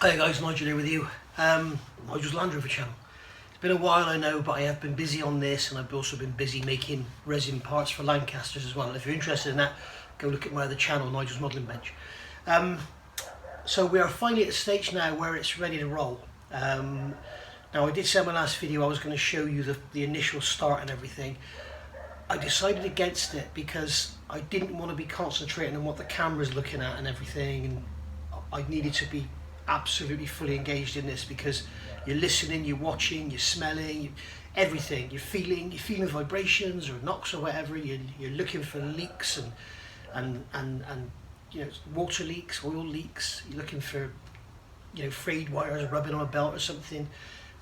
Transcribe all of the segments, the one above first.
Hey guys, Nigel here with you. Nigel's Land Rover channel. It's been a while, I know, but I have been busy on this, and I've also been busy making resin parts for Lancasters as well. And if you're interested in that, go look at my other channel, Nigel's Modelling Bench. So we are finally at a stage now where it's ready to roll. Now I did say in my last video I was going to show you the initial start and everything. I decided against it because I didn't want to be concentrating on what the camera's looking at and everything, and I needed to be absolutely fully engaged in this because you're listening, you're watching, you're smelling, everything. You're feeling vibrations or knocks or whatever. You're looking for leaks and you know, water leaks, oil leaks. You're looking for, you know, frayed wires rubbing on a belt or something.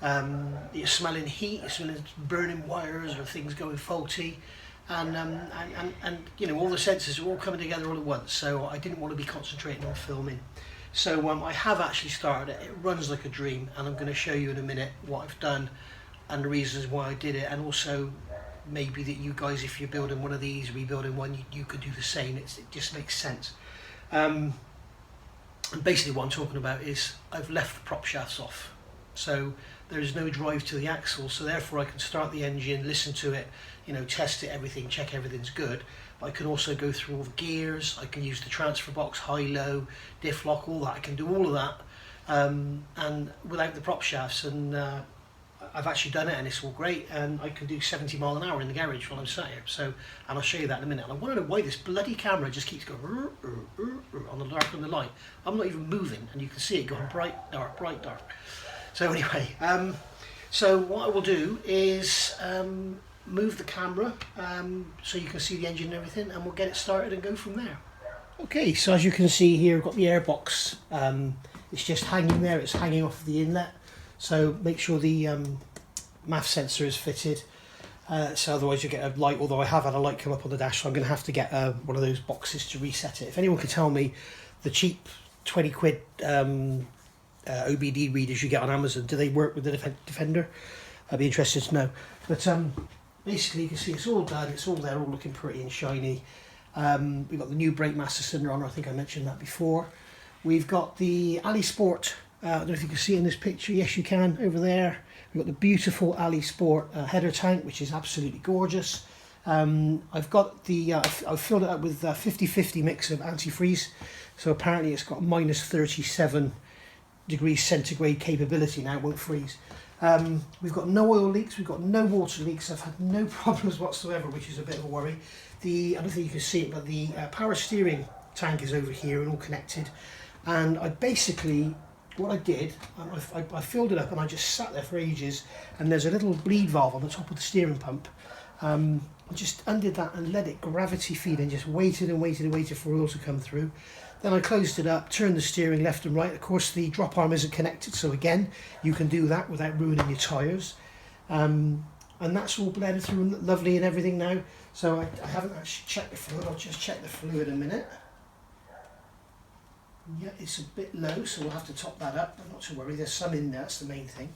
You're smelling heat, you're smelling burning wires or things going faulty, and you know, all the senses are all coming together all at once. So I didn't want to be concentrating on filming. So I have actually started it. It runs like a dream, and I'm going to show you in a minute what I've done and the reasons why I did it, and also maybe that you guys, if you're building one of these, rebuilding one, you could do the same. It just makes sense. And basically what I'm talking about is I've left the prop shafts off. So there is no drive to the axle, so therefore I can start the engine, listen to it, you know, test it, everything, check everything's good. But I can also go through all the gears, I can use the transfer box, high-low, diff lock, all that. I can do all of that, and without the prop shafts, and I've actually done it, and it's all great, and I can do 70 mile an hour in the garage while I'm sat here. So, and I'll show you that in a minute. And I want to know why this bloody camera just keeps going on the dark and the light. I'm not even moving, and you can see it going bright, dark, bright, dark. So anyway, so what I will do is move the camera so you can see the engine and everything, and we'll get it started and go from there. Okay, so as you can see here, I've got the airbox. It's just hanging there, it's hanging off the inlet. So make sure the MAF sensor is fitted, so otherwise you get a light, although I have had a light come up on the dash, so I'm going to have to get one of those boxes to reset it. If anyone can tell me the cheap 20 quid OBD readers you get on Amazon, do they work with the Defender? I'd be interested to know. But basically you can see it's all done, it's all there, all looking pretty and shiny. We've got the new brake master cylinder on, I think I mentioned that before. We've got the Ali Sport, I don't know if you can see it in this picture, yes you can, over there. We've got the beautiful Ali Sport header tank, which is absolutely gorgeous. I've got the, I've filled it up with 50-50 mix of antifreeze, so apparently it's got -37 degrees centigrade capability now, it won't freeze. We've got no oil leaks, we've got no water leaks, I've had no problems whatsoever, which is a bit of a worry. I don't think you can see it, but the power steering tank is over here and all connected. And I basically, what I did, I filled it up and I just sat there for ages, and there's a little bleed valve on the top of the steering pump. I just undid that and let it gravity feed and just waited and waited and waited for oil to come through. Then I closed it up, turned the steering left and right. Of course the drop arm isn't connected, so again you can do that without ruining your tyres. And that's all blended through lovely and everything now. So I haven't actually checked the fluid, I'll just check the fluid in a minute. Yeah, it's a bit low, so we'll have to top that up, but not to worry, there's some in there, that's the main thing.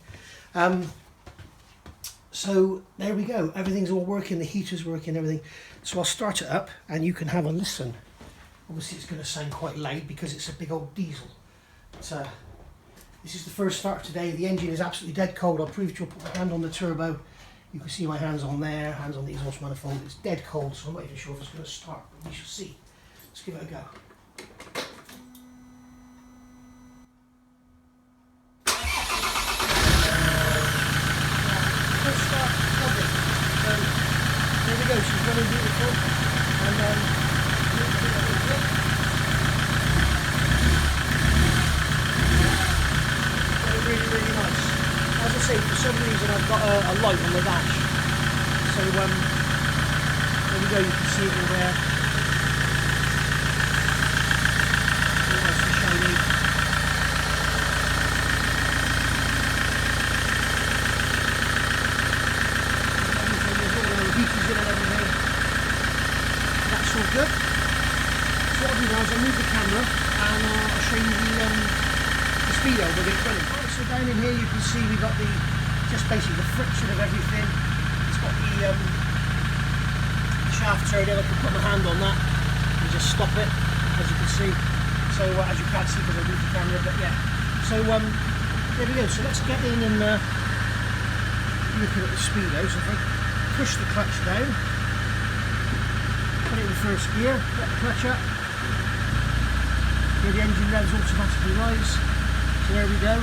So there we go, everything's all working, the heater's working, everything. So I'll start it up and you can have a listen. Obviously it's going to sound quite loud because it's a big old diesel. But, this is the first start today. The engine is absolutely dead cold. I'll prove to you. I'll put my hand on the turbo. You can see my hands on there, hands on the exhaust manifold. It's dead cold, so I'm not even sure if it's going to start, but we shall see. Let's give it a go. First start, lovely. So there we go. She's running beautiful, and really nice. As I say, for some reason I've got a light on the dash, so there we go, you can see it all there. All nice and shiny. There's all the heaters in and everything. That's all good. So what I'll do now is I'll move the camera and I'll show you the speedo with it running. Right, so down in here you can see we've got just basically the friction of everything. It's got the shaft turning. I can put my hand on that and just stop it, as you can see. So as you can't see because I moved the camera, but yeah. So there we go. So let's get in and looking at the speedo. So if I push the clutch down, put it in first gear, let the clutch up. Here the engine revs automatically rise. So there we go.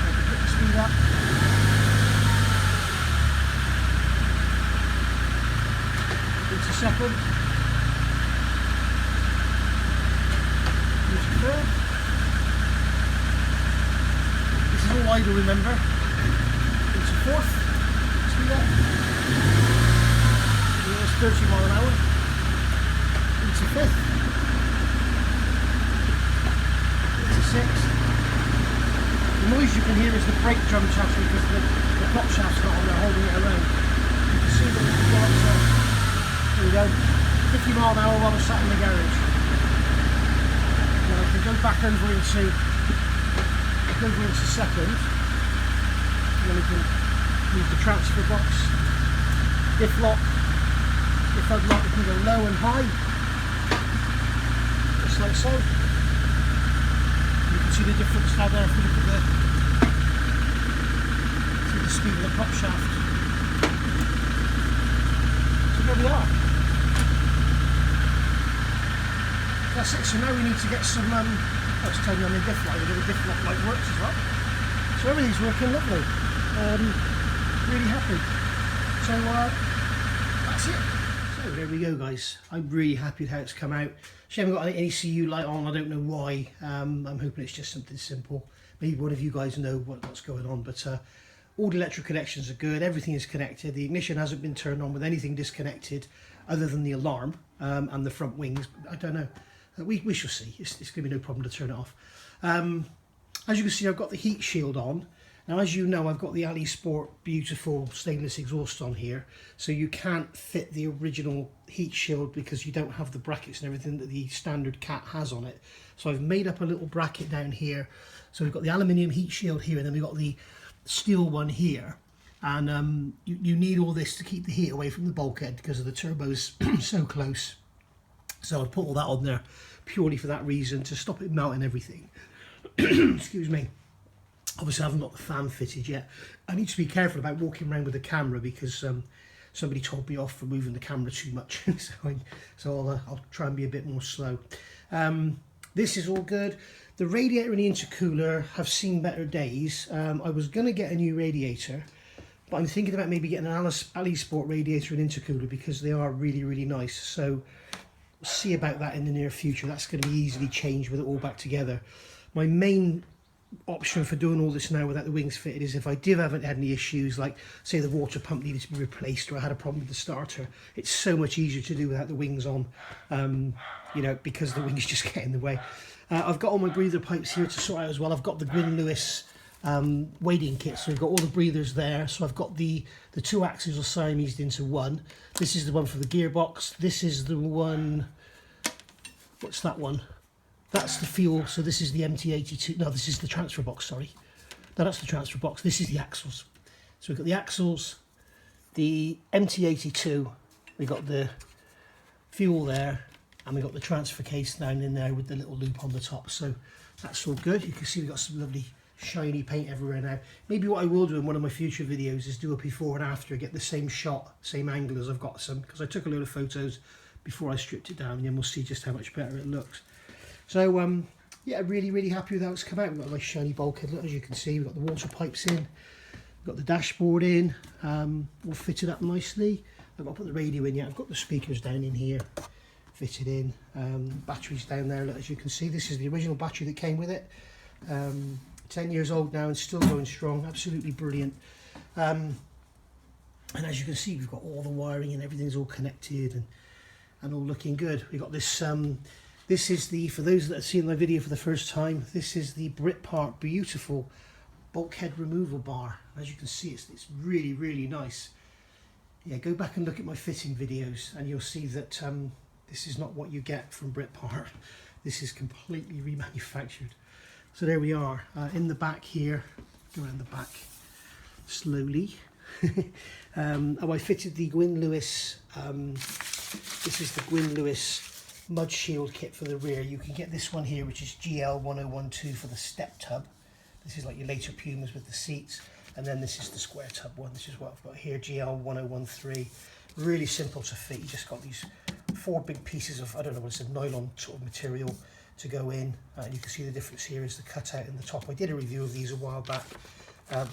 I can put the speed up. Into second. Into third. This is all idle, remember. Into fourth. Speed up. There's 30 mile an hour. Into fifth. Into sixth. The noise you can hear is the brake drum chassis because the prop shaft's not on there holding it around. You can see that we've got, there we go, 50 mile an hour while we're sat in the garage. Now I can go back over into second, and then we can use the transfer box. Diff lock, diff unlock, we can go low and high, just like so. You can see the difference now there if we look at the speed of the prop shaft. So there we are. That's it. So now we need to get some. Let's turn on the diff light. The diff light works as well. So everything's working lovely. Really happy. So that's it. So there we go, guys. I'm really happy with how it's come out. She haven't got an ECU light on. I don't know why. I'm hoping it's just something simple. Maybe one of you guys know what's going on. But all the electrical connections are good. Everything is connected. The ignition hasn't been turned on with anything disconnected, other than the alarm and the front wings. I don't know. We shall see. It's going to be no problem to turn it off. As you can see, I've got the heat shield on. Now, as you know, I've got the Ali Sport beautiful stainless exhaust on here, so you can't fit the original heat shield because you don't have the brackets and everything that the standard Cat has on it. So I've made up a little bracket down here. So we've got the aluminium heat shield here, and then we've got the steel one here. And you need all this to keep the heat away from the bulkhead because of the turbos so close. So I've put all that on there purely for that reason, to stop it melting everything. Excuse me. Obviously I haven't got the fan fitted yet. I need to be careful about walking around with the camera because somebody told me off for moving the camera too much. so I'll try and be a bit more slow. This is all good. The radiator and the intercooler have seen better days. I was going to get a new radiator, but I'm thinking about maybe getting an Ali Sport radiator and intercooler because they are really, really nice. So we'll see about that in the near future. That's going to be easily changed with it all back together. My main option for doing all this now without the wings fitted is if I did have had any issues, like say the water pump needed to be replaced or I had a problem with the starter, it's so much easier to do without the wings on, you know, because the wings just get in the way. I've got all my breather pipes here to sort out as well. I've got the Gwyn Lewis wading kit, so we've got all the breathers there. So I've got the two axles are Siamesed into one. This is the one for the gearbox. This is the one, what's that one? That's the fuel, so this is the MT82, no, this is the transfer box, sorry. No, that's the transfer box, this is the axles. So we've got the axles, the MT82, we've got the fuel there, and we've got the transfer case down in there with the little loop on the top. So that's all good. You can see we've got some lovely shiny paint everywhere now. Maybe what I will do in one of my future videos is do a before and after, get the same shot, same angle as I've got some, because I took a load of photos before I stripped it down, and then we'll see just how much better it looks. So yeah, really, really happy with how it's come out. We've got a nice shiny bulkhead, as you can see. We've got the water pipes in, we've got the dashboard in, all fitted up nicely. I've got to put the radio in yet. I've got the speakers down in here, fitted in. Batteries down there, as you can see. This is the original battery that came with it. 10 years old now and still going strong. Absolutely brilliant. And as you can see, we've got all the wiring and everything's all connected and all looking good. We've got this. This is the, for those that have seen my video for the first time, this is the Britpart beautiful bulkhead removal bar. As you can see, it's really, really nice. Yeah, go back and look at my fitting videos and you'll see that this is not what you get from Britpart. This is completely remanufactured. So there we are, in the back here. Go around the back slowly. I fitted the Gwyn Lewis, this is the Gwyn Lewis mud shield kit for the rear. You can get this one here, which is GL1012 for the step tub. This is like your later Pumas with the seats. And then this is the square tub one. This is what I've got here, GL1013. Really simple to fit. You just got these 4 big pieces of, I don't know what it's a nylon sort of material to go in. And you can see the difference here is the cutout in the top. I did a review of these a while back.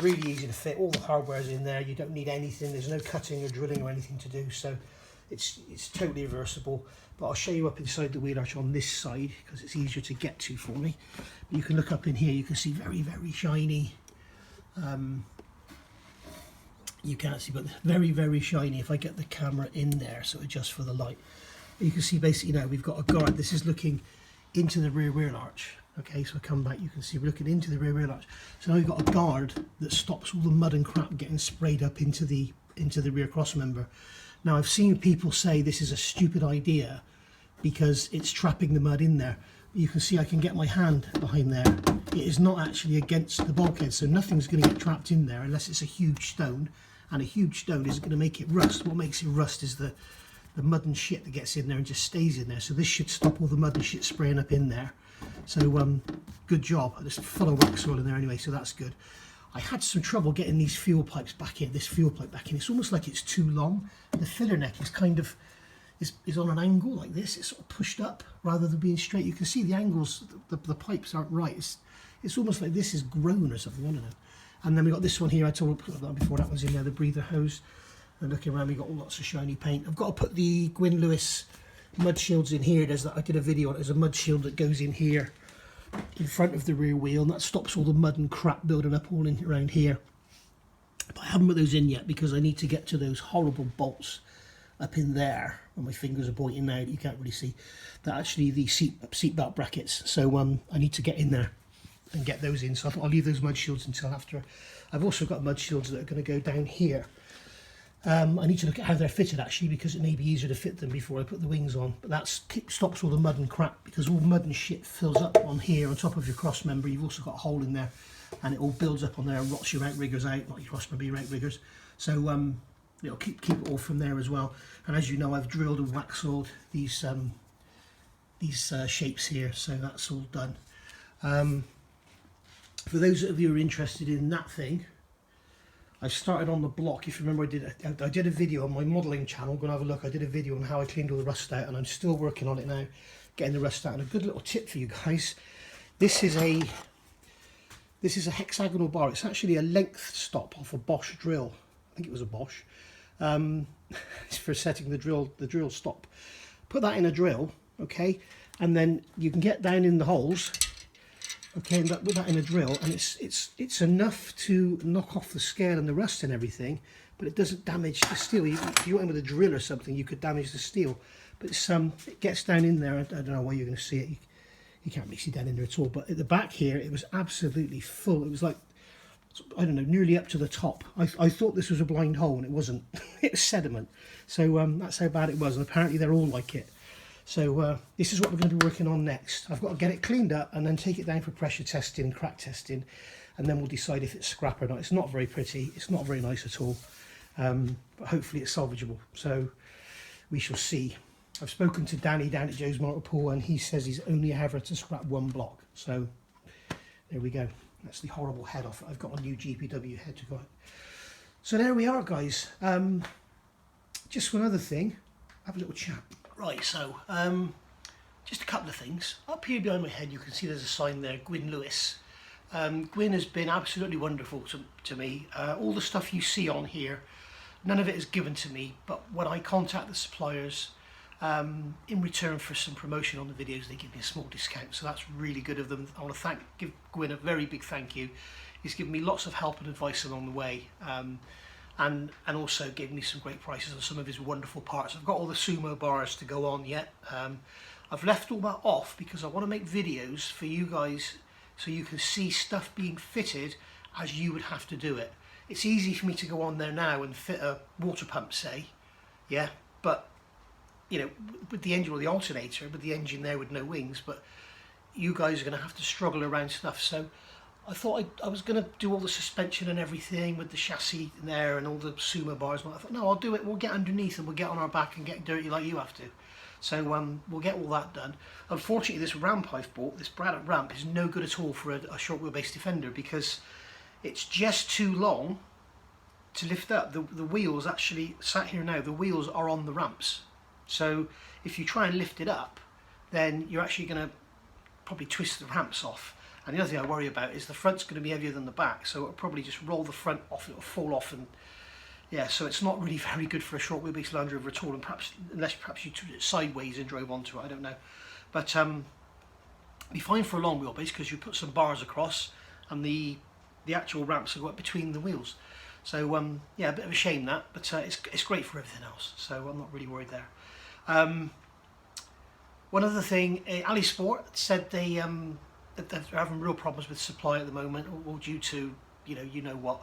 Really easy to fit. All the hardware's in there. You don't need anything. There's no cutting or drilling or anything to do. So it's totally reversible. But I'll show you up inside the wheel arch on this side because it's easier to get to for me. You can look up in here. You can see very, very shiny. You can't see, but very, very shiny if I get the camera in there, so adjust for the light. You can see basically now we've got a guard. This is looking into the rear wheel arch. Okay, so I come back, you can see we're looking into the rear wheel arch. So now we've got a guard that stops all the mud and crap getting sprayed up into the rear cross member. Now I've seen people say this is a stupid idea because it's trapping the mud in there. You can see I can get my hand behind there. It is not actually against the bulkhead, so nothing's going to get trapped in there unless it's a huge stone, and a huge stone isn't going to make it rust. What makes it rust is the mud and shit that gets in there and just stays in there. So this should stop all the mud and shit spraying up in there. So good job. There's full of wax oil in there anyway, so that's good. I had some trouble getting these fuel pipes back in, this fuel pipe back in. It's almost like it's too long. The filler neck is kind of is on an angle like this. It's sort of pushed up rather than being straight. You can see the angles, the pipes aren't right. It's almost like this is grown or something, I don't know. And then we got this one here, I told you about before, that one's in there, the breather hose. And looking around, we got all lots of shiny paint. I've got to put the Gwyn Lewis mud shields in here. I did a video on it. There's a mud shield that goes in here in front of the rear wheel, and that stops all the mud and crap building up all in around here. But I haven't put those in yet because I need to get to those horrible bolts up in there, and my fingers are pointing now, you can't really see. That actually the seat belt brackets. So I need to get in there and get those in. So I thought I'll leave those mud shields until after. I've also got mud shields that are going to go down here. I need to look at how they're fitted actually, because it may be easier to fit them before I put the wings on. But that stops all the mud and crap, because all mud and shit fills up on here on top of your cross member. You've also got a hole in there, and it all builds up on there and rots your outriggers out, not your cross member, your outriggers. So you know, keep it all from there as well. And as you know, I've drilled and wax oiled these shapes here, so that's all done. For those of you who are interested in that thing, I started on the block. If you remember, I did a video on my modelling channel. Go and have a look. I did a video on how I cleaned all the rust out, and I'm still working on it now, getting the rust out. And a good little tip for you guys: this is a hexagonal bar. It's actually a length stop off a Bosch drill. I think it was a Bosch. It's for setting the drill stop. Put that in a drill, okay, and then you can get down in the holes. Okay, and put that in a drill, and it's enough to knock off the scale and the rust and everything, but it doesn't damage the steel. If you went with a drill or something, you could damage the steel. But it gets down in there. I don't know why you're going to see it. You can't really see down in there at all. But at the back here, it was absolutely full. It was like, I don't know, nearly up to the top. I thought this was a blind hole, and it wasn't. It was sediment. So that's how bad it was, and apparently they're all like it. So this is what we're going to be working on next. I've got to get it cleaned up and then take it down for pressure testing and crack testing, and then we'll decide if it's scrap or not. It's not very pretty, it's not very nice at all, but hopefully it's salvageable, so we shall see. I've spoken to Danny down at Joe's Motor Pool, and he says he's only ever to scrap one block, so there we go. That's the horrible head off. I've got a new GPW head to go. So there we are, guys. Just one other thing, have a little chat. Right, so just a couple of things. Up here behind my head you can see there's a sign there, Gwyn Lewis. Gwyn has been absolutely wonderful to me. All the stuff you see on here, none of it is given to me, but when I contact the suppliers, in return for some promotion on the videos, they give me a small discount, so that's really good of them. I want to give Gwyn a very big thank you. He's given me lots of help and advice along the way. And also gave me some great prices on some of his wonderful parts. I've got all the Sumo bars to go on yet. I've left all that off because I want to make videos for you guys so you can see stuff being fitted as you would have to do it. It's easy for me to go on there now and fit a water pump, say, yeah, but you know, with the engine or the alternator, with the engine there with no wings, but you guys are going to have to struggle around stuff. So I thought I was going to do all the suspension and everything with the chassis in there and all the Sumo bars. And I thought, no, I'll do it. We'll get underneath and we'll get on our back and get dirty like you have to. So we'll get all that done. Unfortunately, this ramp I've bought, this Braddock ramp, is no good at all for a short wheelbase Defender because it's just too long to lift up. The wheels actually, sat here now, the wheels are on the ramps. So if you try and lift it up, then you're actually going to probably twist the ramps off. And the other thing I worry about is the front's going to be heavier than the back, so it'll probably just roll the front off, it'll fall off, and yeah, so it's not really very good for a short wheelbase Land Rover at all, and perhaps, unless perhaps you took it sideways and drove onto it, I don't know. But be fine for a long wheelbase because you put some bars across and the actual ramps will go up between the wheels. So yeah, a bit of a shame that, but it's great for everything else, so I'm not really worried there. One other thing, Alisport said they're having real problems with supply at the moment, all due to you know what.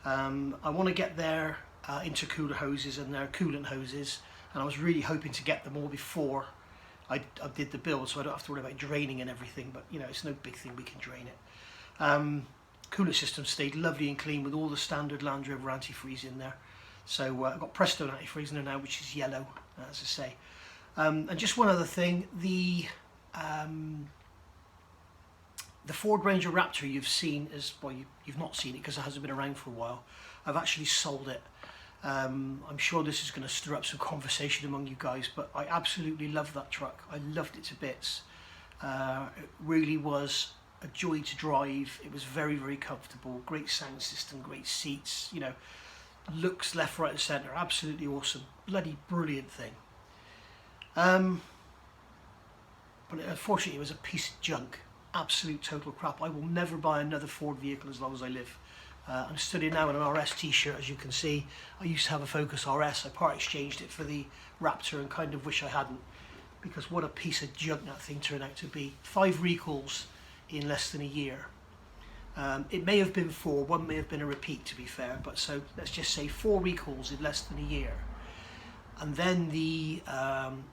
I want to get their intercooler hoses and their coolant hoses, and I was really hoping to get them all before I did the build, so I don't have to worry about draining and everything. But it's no big thing, we can drain it. Coolant system stayed lovely and clean with all the standard Land Rover antifreeze in there. So I've got Prestone antifreeze in there now, which is yellow, as I say. And just one other thing, the Ford Ranger Raptor you've seen is, well, you've not seen it because it hasn't been around for a while. I've actually sold it. I'm sure this is going to stir up some conversation among you guys, but I absolutely love that truck. I loved it to bits. It really was a joy to drive. It was very, very comfortable. Great sound system, great seats, looks left, right and centre. Absolutely awesome. Bloody brilliant thing. But unfortunately it was a piece of junk. Absolute total crap. I will never buy another Ford vehicle as long as I live. I'm stood here now in an RS t-shirt, as you can see. I used to have a Focus RS. I part exchanged it for the Raptor and kind of wish I hadn't, because what a piece of junk that thing turned out to be. 5 recalls in less than a year. It may have been 4, one may have been a repeat to be fair, but so let's just say 4 recalls in less than a year. And then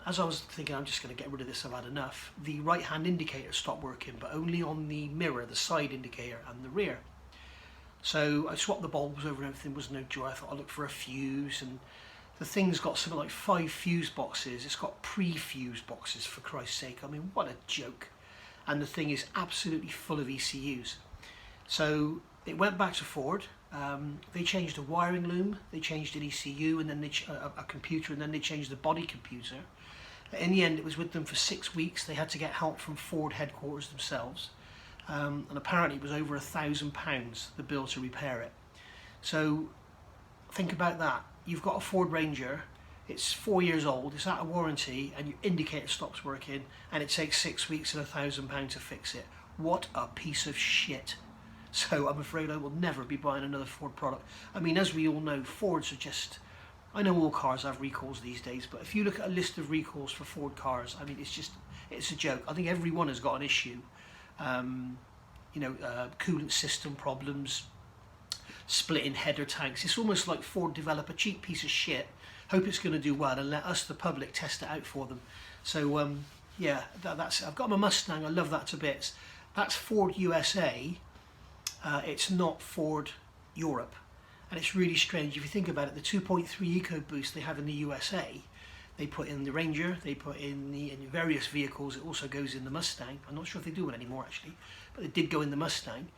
as I was thinking, I'm just going to get rid of this, I've had enough, the right hand indicator stopped working, but only on the mirror, the side indicator and the rear. So I swapped the bulbs over and everything, was no joy. I thought I'd look for a fuse, and the thing's got something like 5 fuse boxes. It's got pre-fuse boxes, for Christ's sake. I mean, what a joke. And the thing is absolutely full of ECUs. So it went back to Ford. They changed the wiring loom, they changed an ECU, and then a computer, and then they changed the body computer. In the end, it was with them for 6 weeks. They had to get help from Ford headquarters themselves, and apparently it was over £1,000 the bill to repair it. So think about that. You've got a Ford Ranger, it's 4 years old, it's out of warranty, and your indicator stops working, and it takes 6 weeks and £1,000 to fix it. What a piece of shit. So I'm afraid I will never be buying another Ford product. I mean, as we all know, Fords are just, I know all cars have recalls these days, but if you look at a list of recalls for Ford cars, I mean, it's a joke. I think everyone has got an issue. Coolant system problems, splitting header tanks. It's almost like Ford develop a cheap piece of shit, hope it's going to do well, and let us, the public, test it out for them. So yeah, that's. I've got my Mustang. I love that to bits. That's Ford USA. It's not Ford Europe, and it's really strange if you think about it. The 2.3 EcoBoost they have in the USA, they put in the Ranger, they put in various vehicles. It also goes in the Mustang. I'm not sure if they do it anymore actually, but it did go in the Mustang.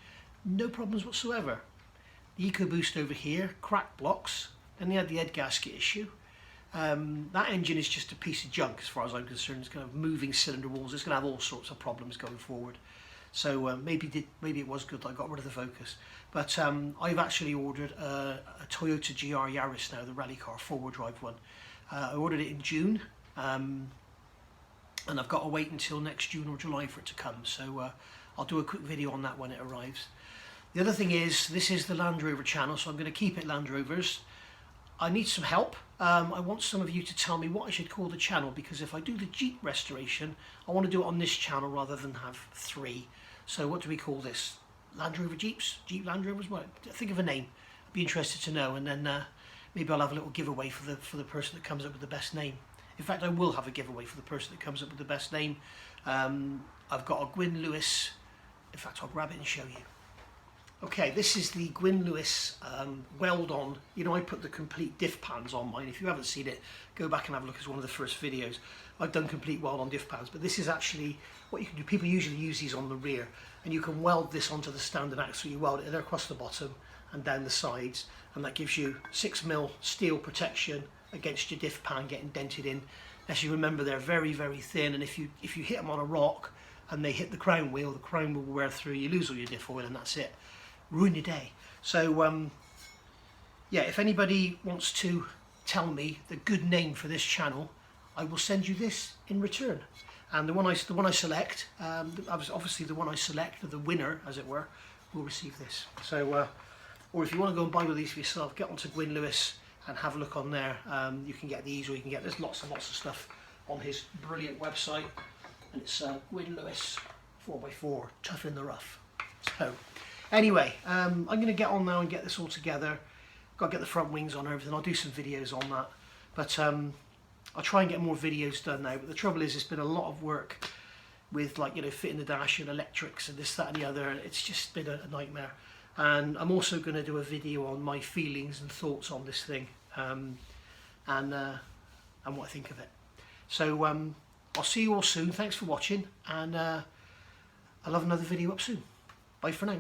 No problems whatsoever. The EcoBoost over here, cracked blocks. Then they had the head gasket issue. That engine is just a piece of junk as far as I'm concerned. It's kind of moving cylinder walls. It's going to have all sorts of problems going forward. So maybe it was good that I got rid of the Focus. But I've actually ordered a Toyota GR Yaris now, the rally car, 4-wheel drive one. I ordered it in June, and I've got to wait until next June or July for it to come. So I'll do a quick video on that when it arrives. The other thing is, this is the Land Rover channel, so I'm going to keep it Land Rovers. I need some help. I want some of you to tell me what I should call the channel, because if I do the Jeep restoration, I want to do it on this channel rather than have 3. So what do we call this? Land Rover Jeeps? Jeep Land Rovers? Well, think of a name. I'd be interested to know, and then maybe I'll have a little giveaway for the person that comes up with the best name. In fact, I will have a giveaway for the person that comes up with the best name. I've got a Gwyn Lewis. In fact, I'll grab it and show you. Okay, this is the Gwyn Lewis weld on. You know, I put the complete diff pans on mine. If you haven't seen it, go back and have a look. It's one of the first videos. I've done complete weld on diff pans, but this is actually what you can do. People usually use these on the rear, and you can weld this onto the standard axle. You weld it across the bottom and down the sides, and that gives you 6mm steel protection against your diff pan getting dented in. As you remember, they're very, very thin, and if you hit them on a rock and they hit the crown wheel, the crown will wear through. You lose all your diff oil, and that's it. Ruin your day. So yeah, if anybody wants to tell me the good name for this channel, I will send you this in return. And the one I select, obviously the one I select, the winner as it were, will receive this. So or if you want to go and buy one of these for yourself, get onto Gwyn Lewis and have a look on there. You can get these, or you can get, there's lots and lots of stuff on his brilliant website, and it's Gwyn Lewis 4x4 tough in the rough. So anyway, I'm going to get on now and get this all together. Got to get the front wings on and everything. I'll do some videos on that, but I'll try and get more videos done now. But the trouble is, it's been a lot of work with, like, you know, fitting the dash and electrics and this, that and the other. It's just been a nightmare. And I'm also going to do a video on my feelings and thoughts on this thing, and what I think of it. So I'll see you all soon. Thanks for watching, and I'll have another video up soon. Bye for now.